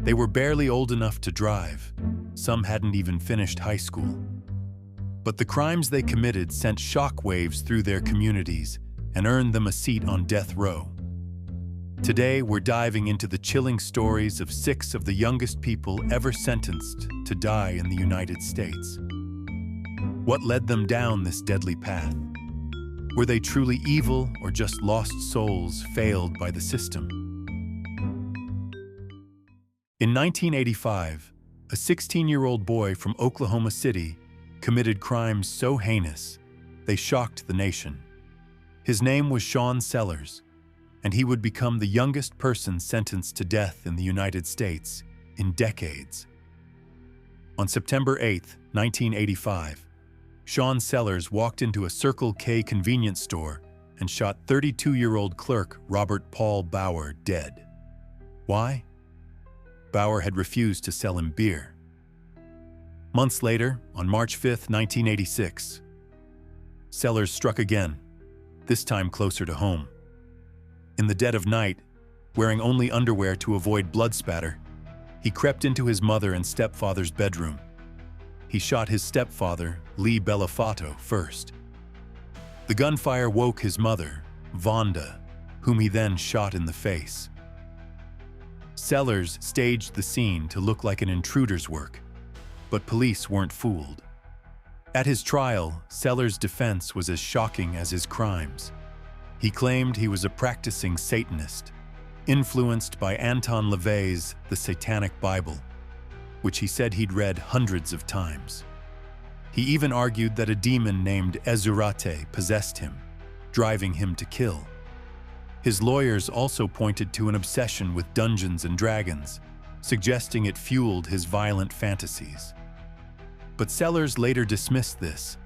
They were barely old enough to drive. Some hadn't even finished high school. But the crimes they committed sent shockwaves through their communities and earned them a seat on death row. Today, we're diving into the chilling stories of 6 of the youngest people ever sentenced to die in the United States. What led them down this deadly path? Were they truly evil or just lost souls failed by the system? In 1985, a 16-year-old boy from Oklahoma City committed crimes so heinous they shocked the nation. His name was Sean Sellers, and he would become the youngest person sentenced to death in the United States in decades. On September 8, 1985, Sean Sellers walked into a Circle K convenience store and shot 32-year-old clerk Robert Paul Bauer dead. Why? Bauer had refused to sell him beer. Months later, on March 5, 1986, Sellers struck again, this time closer to home. In the dead of night, wearing only underwear to avoid blood spatter, he crept into his mother and stepfather's bedroom. He shot his stepfather, Lee Bellafato, first. The gunfire woke his mother, Vonda, whom he then shot in the face. Sellers staged the scene to look like an intruder's work, but police weren't fooled. At his trial, Sellers' defense was as shocking as his crimes. He claimed he was a practicing Satanist, influenced by Anton LaVey's The Satanic Bible, which he said he'd read hundreds of times. He even argued that a demon named Ezurate possessed him, driving him to kill. His lawyers also pointed to an obsession with Dungeons and Dragons, suggesting it fueled his violent fantasies. But Sellers later dismissed this,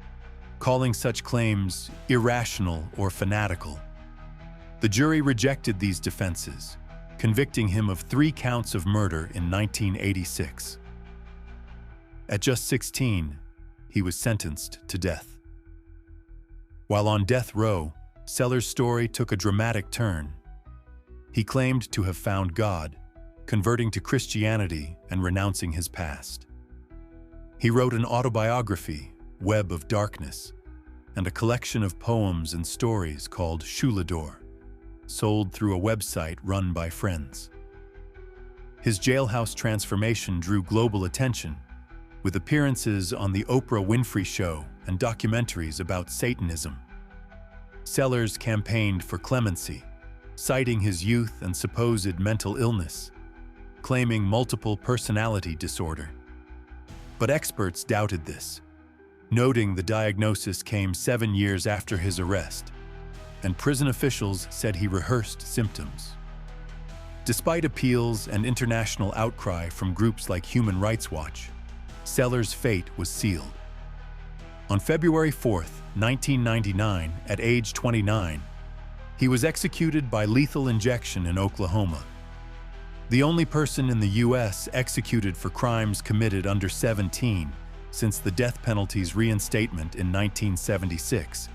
calling such claims irrational or fanatical. The jury rejected these defenses, convicting him of 3 counts of murder in 1986. At just 16, he was sentenced to death. While on death row, Sellers' story took a dramatic turn. He claimed to have found God, converting to Christianity and renouncing his past. He wrote an autobiography, Web of Darkness, and a collection of poems and stories called Shulador, sold through a website run by friends. His jailhouse transformation drew global attention, with appearances on The Oprah Winfrey Show and documentaries about Satanism. Sellers campaigned for clemency, citing his youth and supposed mental illness, claiming multiple personality disorder. But experts doubted this, noting the diagnosis came 7 years after his arrest, and prison officials said he rehearsed symptoms. Despite appeals and international outcry from groups like Human Rights Watch, Sellers' fate was sealed. On February 4, 1999, at age 29, he was executed by lethal injection in Oklahoma. The only person in the U.S. executed for crimes committed under 17 since the death penalty's reinstatement in 1976.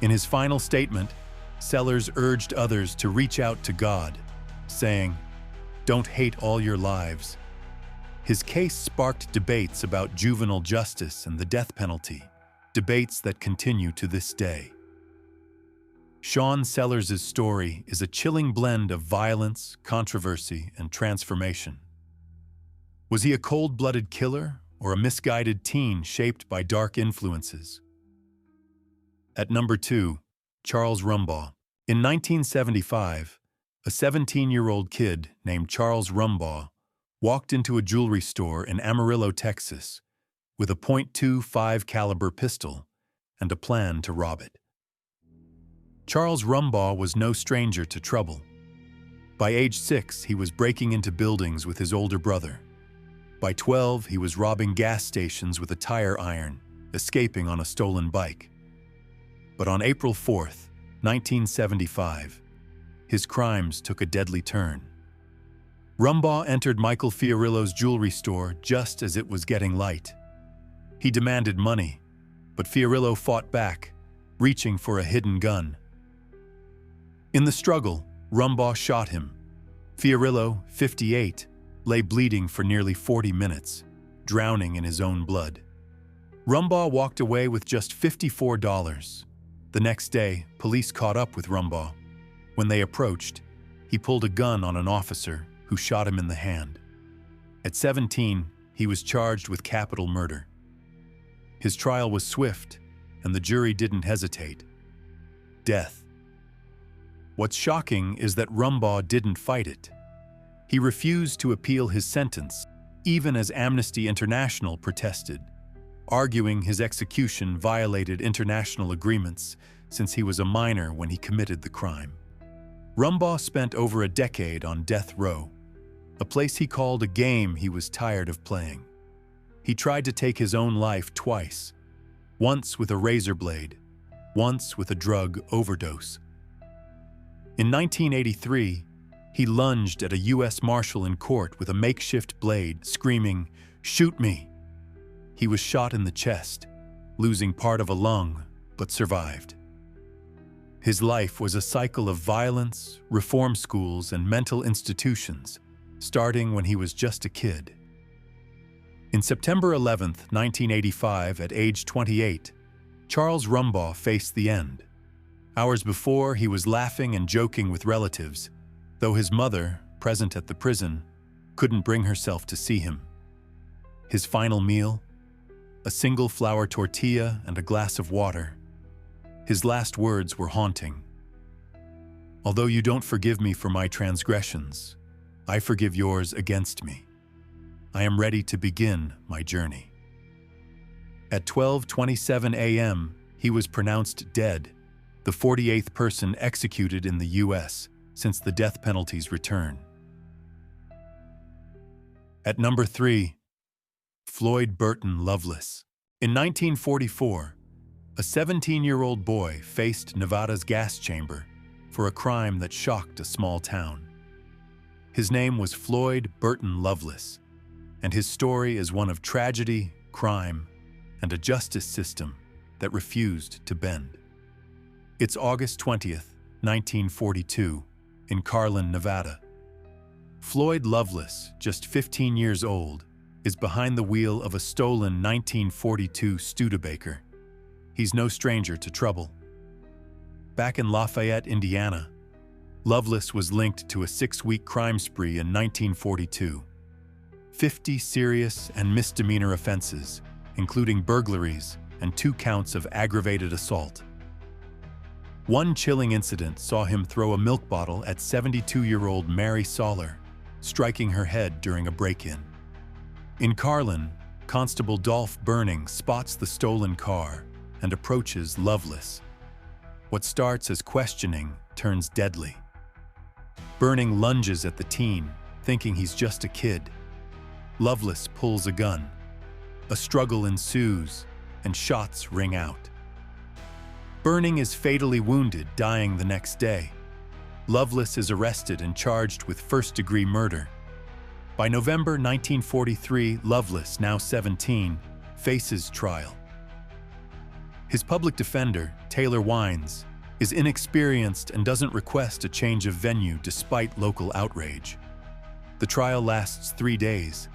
In his final statement, Sellers urged others to reach out to God, saying, "Don't hate all your lives." His case sparked debates about juvenile justice and the death penalty, debates that continue to this day. Sean Sellers' story is a chilling blend of violence, controversy, and transformation. Was he a cold-blooded killer or a misguided teen shaped by dark influences? At number 2, Charles Rumbaugh. In 1975, a 17-year-old kid named Charles Rumbaugh walked into a jewelry store in Amarillo, Texas, with a .25 caliber pistol and a plan to rob it. Charles Rumbaugh was no stranger to trouble. By age 6, he was breaking into buildings with his older brother. By 12, he was robbing gas stations with a tire iron, escaping on a stolen bike. But on April 4, 1975, his crimes took a deadly turn. Rumbaugh entered Michael Fiorillo's jewelry store just as it was getting light. He demanded money, but Fiorillo fought back, reaching for a hidden gun. In the struggle, Rumbaugh shot him. Fiorillo, 58, lay bleeding for nearly 40 minutes, drowning in his own blood. Rumbaugh walked away with just $54. The next day, police caught up with Rumbaugh. When they approached, he pulled a gun on an officer who shot him in the hand. At 17, he was charged with capital murder. His trial was swift, and the jury didn't hesitate. Death. What's shocking is that Rumbaugh didn't fight it. He refused to appeal his sentence, even as Amnesty International protested, arguing his execution violated international agreements since he was a minor when he committed the crime. Rumbaugh spent over a decade on death row, a place he called a game he was tired of playing. He tried to take his own life twice, once with a razor blade, once with a drug overdose. In 1983, he lunged at a U.S. Marshal in court with a makeshift blade, screaming, "Shoot me!" He was shot in the chest, losing part of a lung, but survived. His life was a cycle of violence, reform schools, and mental institutions, starting when he was just a kid. In September 11, 1985, at age 28, Charles Rumbaugh faced the end. Hours before, he was laughing and joking with relatives, though his mother, present at the prison, couldn't bring herself to see him. His final meal? A single flour tortilla and a glass of water. His last words were haunting. "Although you don't forgive me for my transgressions, I forgive yours against me. I am ready to begin my journey." At 12:27 a.m., he was pronounced dead, the 48th person executed in the U.S. since the death penalty's return. At number 3, Floyd Burton Loveless. In 1944, a 17-year-old boy faced Nevada's gas chamber for a crime that shocked a small town. His name was Floyd Burton Loveless, and his story is one of tragedy, crime, and a justice system that refused to bend. It's August 20th, 1942, in Carlin, Nevada. Floyd Loveless, just 15 years old, is behind the wheel of a stolen 1942 Studebaker. He's no stranger to trouble. Back in Lafayette, Indiana, Loveless was linked to a 6-week crime spree in 1942. 50 serious and misdemeanor offenses, including burglaries and 2 counts of aggravated assault. One chilling incident saw him throw a milk bottle at 72-year-old Mary Soller, striking her head during a break-in. In Carlin, Constable Dolph Burning spots the stolen car and approaches Loveless. What starts as questioning turns deadly. Burning lunges at the teen, thinking he's just a kid. Loveless pulls a gun. A struggle ensues, and shots ring out. Burning is fatally wounded, dying the next day. Loveless is arrested and charged with first-degree murder. By November 1943, Loveless, now 17, faces trial. His public defender, Taylor Wines, is inexperienced and doesn't request a change of venue despite local outrage. The trial lasts 3 days,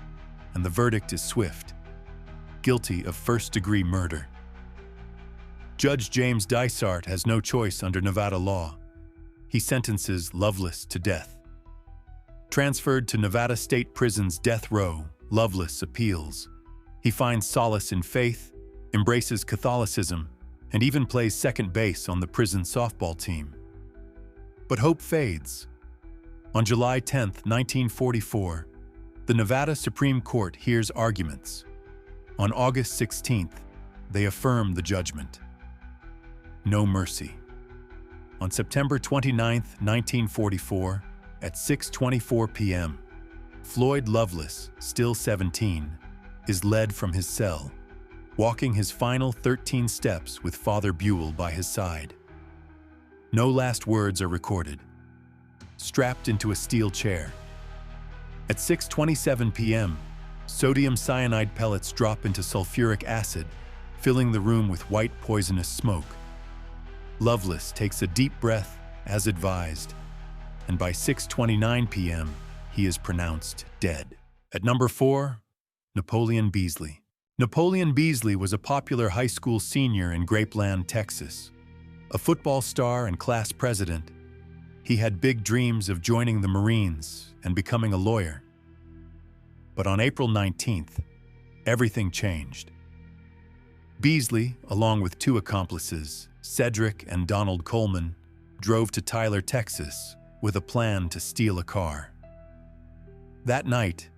and the verdict is swift: guilty of first-degree murder. Judge James Dysart has no choice under Nevada law. He sentences Loveless to death. Transferred to Nevada State Prison's death row, Loveless appeals. He finds solace in faith, embraces Catholicism, and even plays second base on the prison softball team. But hope fades. On July 10, 1944, the Nevada Supreme Court hears arguments. On August 16th, they affirm the judgment. No mercy. On September 29, 1944, at 6:24 p.m., Floyd Loveless, still 17, is led from his cell, walking his final 13 steps with Father Buell by his side. No last words are recorded. Strapped into a steel chair. At 6:27 p.m., sodium cyanide pellets drop into sulfuric acid, filling the room with white poisonous smoke. Loveless takes a deep breath, as advised, and by 6:29 p.m., he is pronounced dead. At number 4, Napoleon Beasley. Napoleon Beasley was a popular high school senior in Grapeland, Texas. A football star and class president, he had big dreams of joining the Marines and becoming a lawyer. But on April 19th, everything changed. Beasley, along with 2 accomplices, Cedric and Donald Coleman, drove to Tyler, Texas, with a plan to steal a car. That night,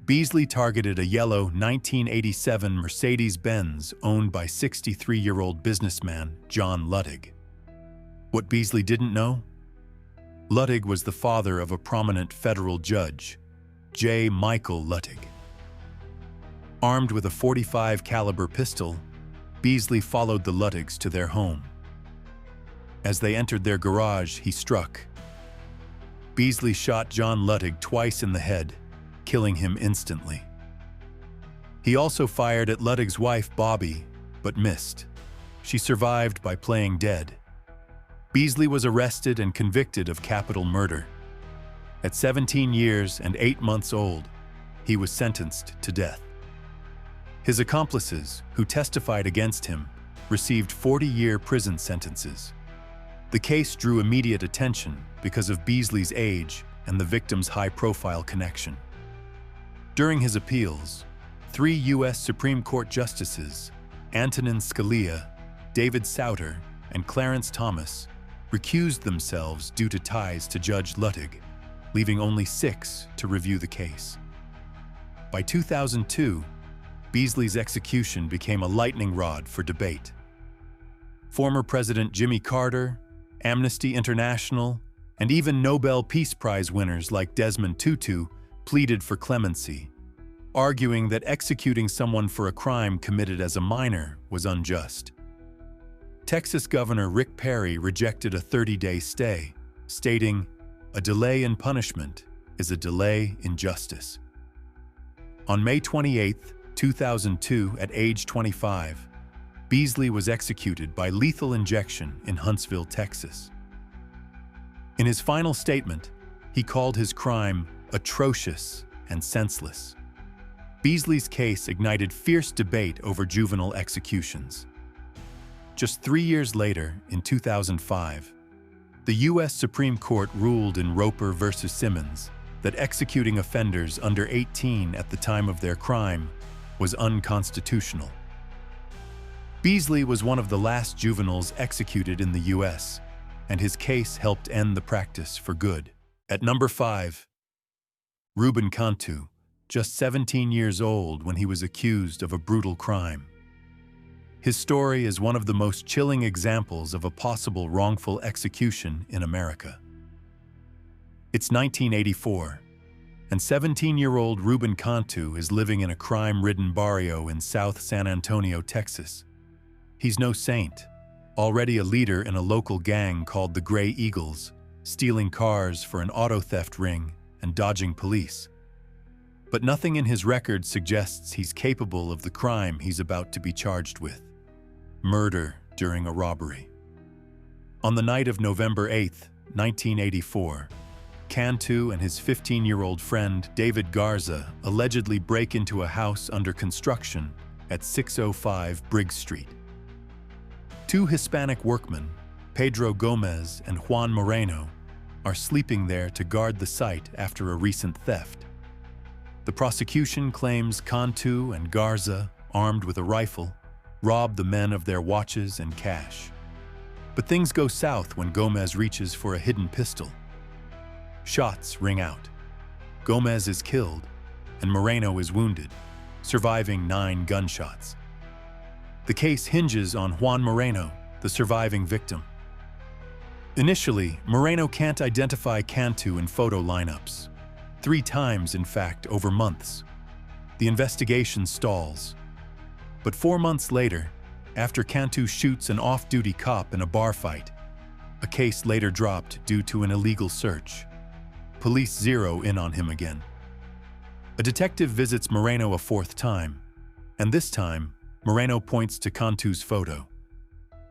Beasley targeted a yellow 1987 Mercedes-Benz owned by 63-year-old businessman John Luttig. What Beasley didn't know? Luttig was the father of a prominent federal judge, J. Michael Luttig. Armed with a .45 caliber pistol, Beasley followed the Luttigs to their home. As they entered their garage, he struck. Beasley shot John Luttig twice in the head, killing him instantly. He also fired at Luttig's wife, Bobby, but missed. She survived by playing dead. Beasley was arrested and convicted of capital murder. At 17 years and 8 months old, he was sentenced to death. His accomplices, who testified against him, received 40-year prison sentences. The case drew immediate attention because of Beasley's age and the victim's high-profile connection. During his appeals, 3 U.S. Supreme Court justices, Antonin Scalia, David Souter, and Clarence Thomas, recused themselves due to ties to Judge Luttig, leaving only 6 to review the case. By 2002, Beasley's execution became a lightning rod for debate. Former President Jimmy Carter, Amnesty International, and even Nobel Peace Prize winners like Desmond Tutu pleaded for clemency, arguing that executing someone for a crime committed as a minor was unjust. Texas Governor Rick Perry rejected a 30-day stay, stating, "A delay in punishment is a delay in justice." On May 28, 2002, at age 25, Beasley was executed by lethal injection in Huntsville, Texas. In his final statement, he called his crime atrocious and senseless. Beasley's case ignited fierce debate over juvenile executions. Just 3 years later, in 2005, the U.S. Supreme Court ruled in Roper v. Simmons that executing offenders under 18 at the time of their crime was unconstitutional. Beasley was one of the last juveniles executed in the U.S., and his case helped end the practice for good. At number 5, Ruben Cantu, just 17 years old when he was accused of a brutal crime. His story is one of the most chilling examples of a possible wrongful execution in America. It's 1984, and 17-year-old Ruben Cantu is living in a crime-ridden barrio in South San Antonio, Texas. He's no saint, already a leader in a local gang called the Gray Eagles, stealing cars for an auto theft ring and dodging police. But nothing in his record suggests he's capable of the crime he's about to be charged with: murder during a robbery. On the night of November 8, 1984, Cantu and his 15-year-old friend David Garza allegedly break into a house under construction at 605 Briggs Street. 2 Hispanic workmen, Pedro Gomez and Juan Moreno, are sleeping there to guard the site after a recent theft. The prosecution claims Cantu and Garza, armed with a rifle, robbed the men of their watches and cash. But things go south when Gomez reaches for a hidden pistol. Shots ring out. Gomez is killed, and Moreno is wounded, surviving 9 gunshots. The case hinges on Juan Moreno, the surviving victim. Initially, Moreno can't identify Cantu in photo lineups. 3 times, in fact, over months. The investigation stalls. But 4 months later, after Cantu shoots an off-duty cop in a bar fight, a case later dropped due to an illegal search. Police zero in on him again. A detective visits Moreno a 4th time, and this time, Moreno points to Cantu's photo.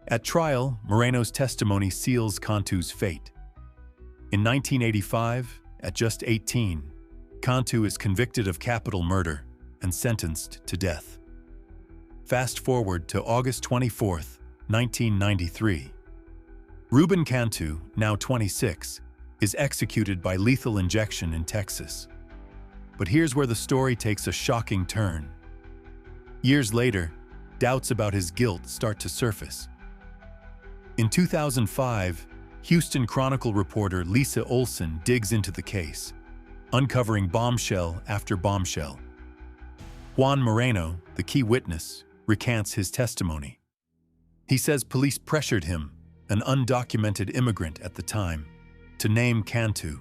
At trial, Moreno's testimony seals Cantu's fate. In 1985, at just 18, Cantu is convicted of capital murder and sentenced to death. Fast forward to August 24, 1993. Reuben Cantu, now 26, is executed by lethal injection in Texas. But here's where the story takes a shocking turn. Years later, doubts about his guilt start to surface. In 2005, Houston Chronicle reporter Lisa Olson digs into the case, uncovering bombshell after bombshell. Juan Moreno, the key witness, recants his testimony. He says police pressured him, an undocumented immigrant at the time, to name Cantu.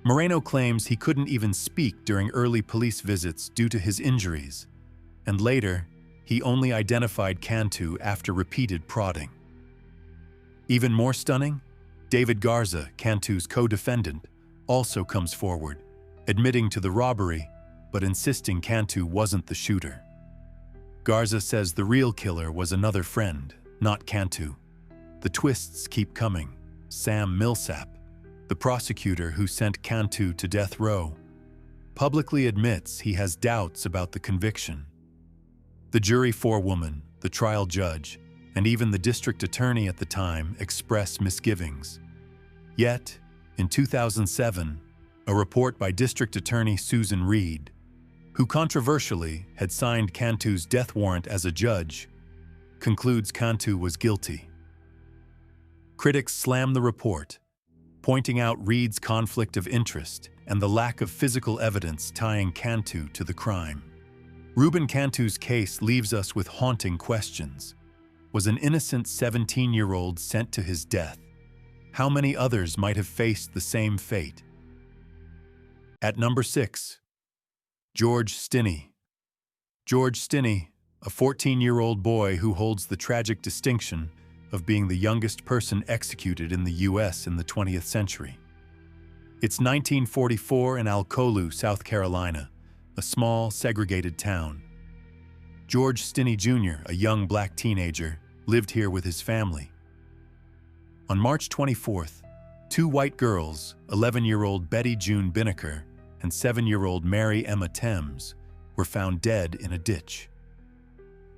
Moreno claims he couldn't even speak during early police visits due to his injuries, and later, he only identified Cantu after repeated prodding. Even more stunning, David Garza, Cantu's co-defendant, also comes forward, admitting to the robbery, but insisting Cantu wasn't the shooter. Garza says the real killer was another friend, not Cantu. The twists keep coming. Sam Millsap, the prosecutor who sent Cantu to death row, publicly admits he has doubts about the conviction. The jury forewoman, the trial judge, and even the district attorney at the time express misgivings. Yet, in 2007, a report by District Attorney Susan Reed, who controversially had signed Cantu's death warrant as a judge, concludes Cantu was guilty. Critics slam the report, pointing out Reed's conflict of interest and the lack of physical evidence tying Cantu to the crime. Reuben Cantu's case leaves us with haunting questions. Was an innocent 17-year-old sent to his death? How many others might have faced the same fate? At number 6, George Stinney. George Stinney, a 14-year-old boy who holds the tragic distinction of being the youngest person executed in the U.S. in the 20th century. It's 1944 in Alcolu, South Carolina, a small, segregated town. George Stinney Jr., a young black teenager, lived here with his family. On March 24th, two white girls, 11-year-old Betty June Binnicker and 7-year-old Mary Emma Thames, were found dead in a ditch.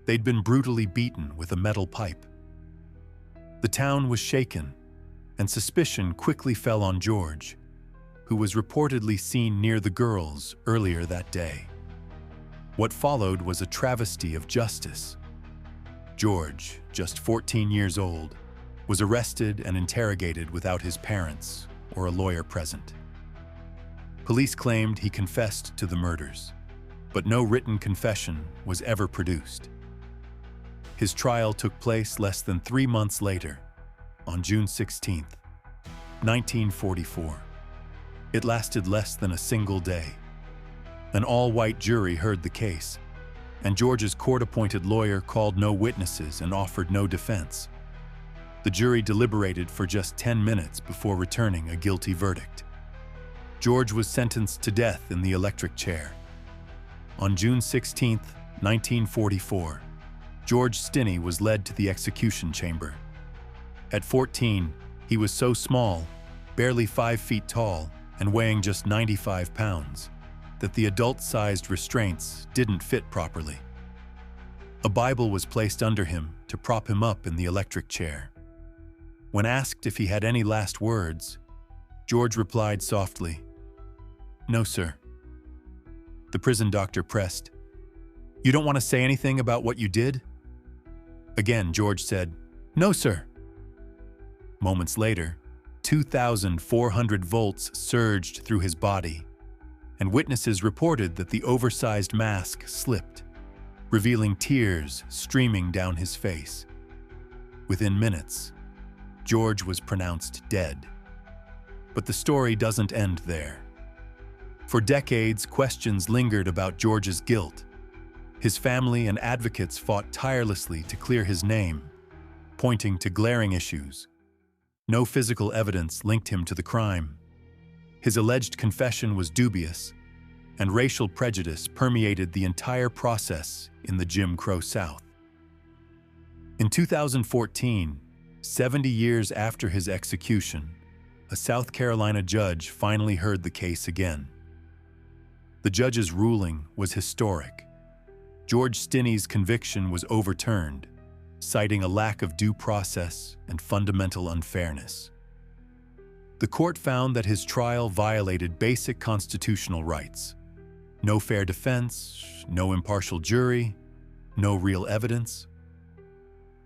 They'd been brutally beaten with a metal pipe. The town was shaken, and suspicion quickly fell on George, who was reportedly seen near the girls earlier that day. What followed was a travesty of justice. George, just 14 years old, was arrested and interrogated without his parents or a lawyer present. Police claimed he confessed to the murders, but no written confession was ever produced. His trial took place less than 3 months later, on June 16, 1944. It lasted less than a single day. An all-white jury heard the case, and George's court-appointed lawyer called no witnesses and offered no defense. The jury deliberated for just 10 minutes before returning a guilty verdict. George was sentenced to death in the electric chair. On June 16, 1944, George Stinney was led to the execution chamber. At 14, he was so small, barely 5 feet tall, and weighing just 95 pounds, that the adult-sized restraints didn't fit properly. A Bible was placed under him to prop him up in the electric chair. When asked if he had any last words, George replied softly, "No, sir." The prison doctor pressed, "You don't want to say anything about what you did?" Again, George said, "No, sir." Moments later, 2,400 volts surged through his body, and witnesses reported that the oversized mask slipped, revealing tears streaming down his face. Within minutes, George was pronounced dead. But the story doesn't end there. For decades, questions lingered about George's guilt. His family and advocates fought tirelessly to clear his name, pointing to glaring issues. No physical evidence linked him to the crime. His alleged confession was dubious, and racial prejudice permeated the entire process in the Jim Crow South. In 2014, 70 years after his execution, a South Carolina judge finally heard the case again. The judge's ruling was historic. George Stinney's conviction was overturned, citing a lack of due process and fundamental unfairness. The court found that his trial violated basic constitutional rights. No fair defense, no impartial jury, no real evidence.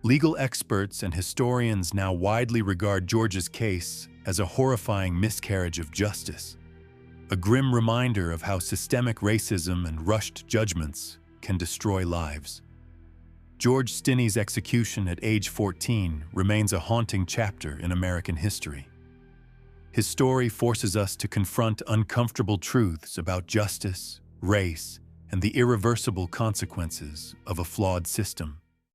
Legal experts and historians now widely regard George's case as a horrifying miscarriage of justice, a grim reminder of how systemic racism and rushed judgments can destroy lives. George Stinney's execution at age 14 remains a haunting chapter in American history. His story forces us to confront uncomfortable truths about justice, race, and the irreversible consequences of a flawed system.